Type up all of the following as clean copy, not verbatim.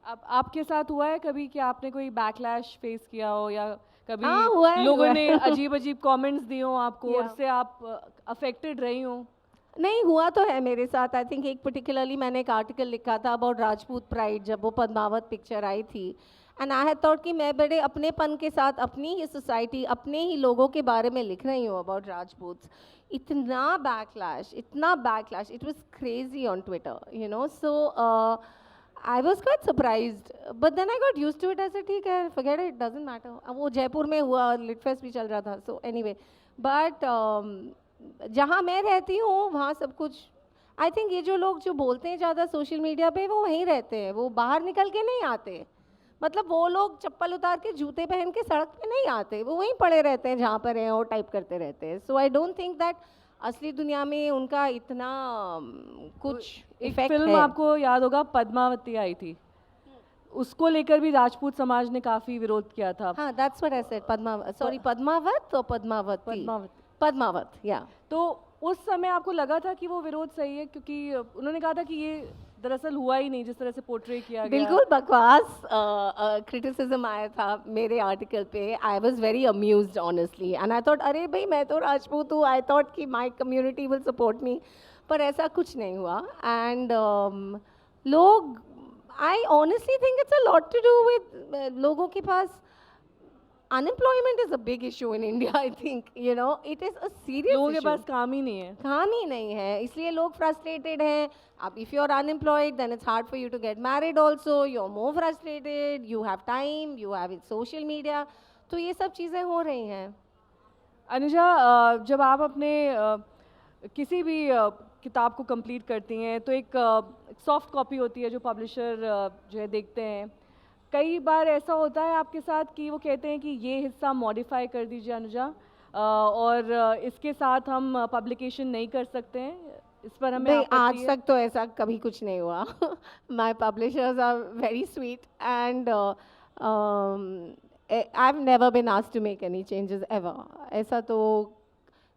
अब आपके साथ हुआ है कभी कि आपने कोई बैकलैश फेस किया हो, या कभी हाँ, हुआ है, लोगों हुआ ने है। अजीब अजीब कमेंट्स दिए हो आपको और या उससे आप अफेक्टेड रही हो? नहीं हुआ तो है मेरे साथ। आई थिंक एक पर्टिकुलरली मैंने एक आर्टिकल लिखा था अबाउट राजपूत प्राइड, जब वो पद्मावत पिक्चर आई थी। एंड आई हैड थॉट कि मैं बड़े अपनेपन के साथ अपनी ही सोसाइटी, अपने ही लोगों के बारे में लिख रही हूँ अबाउट राजपूत्स। इतना backlash, it was crazy on Twitter, you know. So I was quite surprised, but then I got used to it. ऐसे ठीक है, फॉरगेट इट, डजंट मैटर। अब वो जयपुर में हुआ, लिट फेस्ट भी चल रहा था, सो एनीवे। बट जहाँ मैं रहती हूँ वहाँ सब कुछ, आई थिंक ये जो लोग जो बोलते हैं ज़्यादा सोशल मीडिया पे, वो वहीं रहते हैं, वो बाहर निकल के नहीं आते। मतलब वो लोग चप्पल उतार के जूते पहन के सड़क पे नहीं आते, वो वहीं पड़े रहते हैं जहाँ पर हैं और टाइप करते रहते हैं। सो आई डोंट थिंक दैट असली दुनिया में उनका इतना कुछ एक इफेक्ट फिल्म है। आपको याद होगा, पद्मावती आई थी, उसको लेकर भी राजपूत समाज ने काफी विरोध किया था। हाँ, that's what I said, Padmaavat और पद्मावती। पद्मावती। पद्मावत, या तो उस समय आपको लगा था कि वो विरोध सही है, क्योंकि उन्होंने कहा था कि ये दरअसल हुआ ही नहीं जिस तरह से पोर्ट्रे किया गया। बिल्कुल बकवास क्रिटिसिज्म आया था मेरे आर्टिकल पे। I was very amused honestly, and I thought अरे भाई मैं तो राजपूत हूँ, आई थॉट कि my community will support me. पर ऐसा कुछ नहीं हुआ। एंड लोग, I honestly think it's a lot to do with लोगों के पास unemployment is a big issue in India. I think, you know, it is a serious लोगों के issue. पास काम ही नहीं है। काम ही नहीं है, इसलिए लोग फ्रस्ट्रेटेड हैं। अब if you are unemployed then it's hard for you to get married also, you are more frustrated, you have time, you have social media. तो ये सब चीज़ें हो रही हैं। अनुजा, जब आप अपने किसी भी किताब को कंप्लीट करती हैं तो एक सॉफ्ट कॉपी होती है जो पब्लिशर जो है देखते हैं। कई बार ऐसा होता है आपके साथ कि वो कहते हैं कि ये हिस्सा मॉडिफाई कर दीजिए अनुजा, और इसके साथ हम पब्लिकेशन नहीं कर सकते हैं, इस पर हमें नहीं, आपत्ति आज है? तक तो ऐसा कभी कुछ नहीं हुआ। My publishers are very sweet and I have never been asked to make any changes ever. ऐसा तो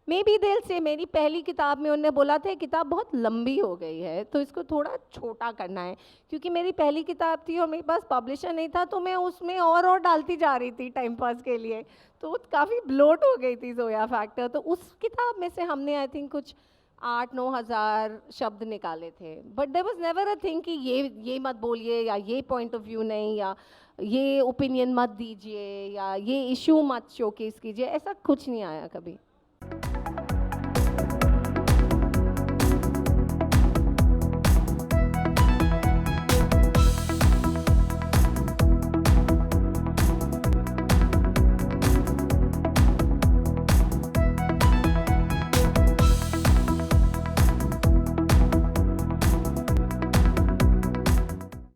मे बी दिल से, मेरी पहली किताब में उन्होंने बोला था किताब बहुत लंबी हो गई है तो इसको थोड़ा छोटा करना है, क्योंकि मेरी पहली किताब थी और मेरे पास पब्लिशर नहीं था, तो मैं उसमें और डालती जा रही थी टाइम पास के लिए, तो काफ़ी ब्लोट हो गई थी जोया फैक्टर। तो उस किताब में से हमने आई थिंक कुछ 8-9 हज़ार शब्द निकाले थे। But there was never a thing कि ये मत बोलिए, या ये पॉइंट ऑफ व्यू नहीं, या ये ओपिनियन मत दीजिए, या ये इशू मत शोकेस कीजिए, ऐसा कुछ नहीं आया कभी।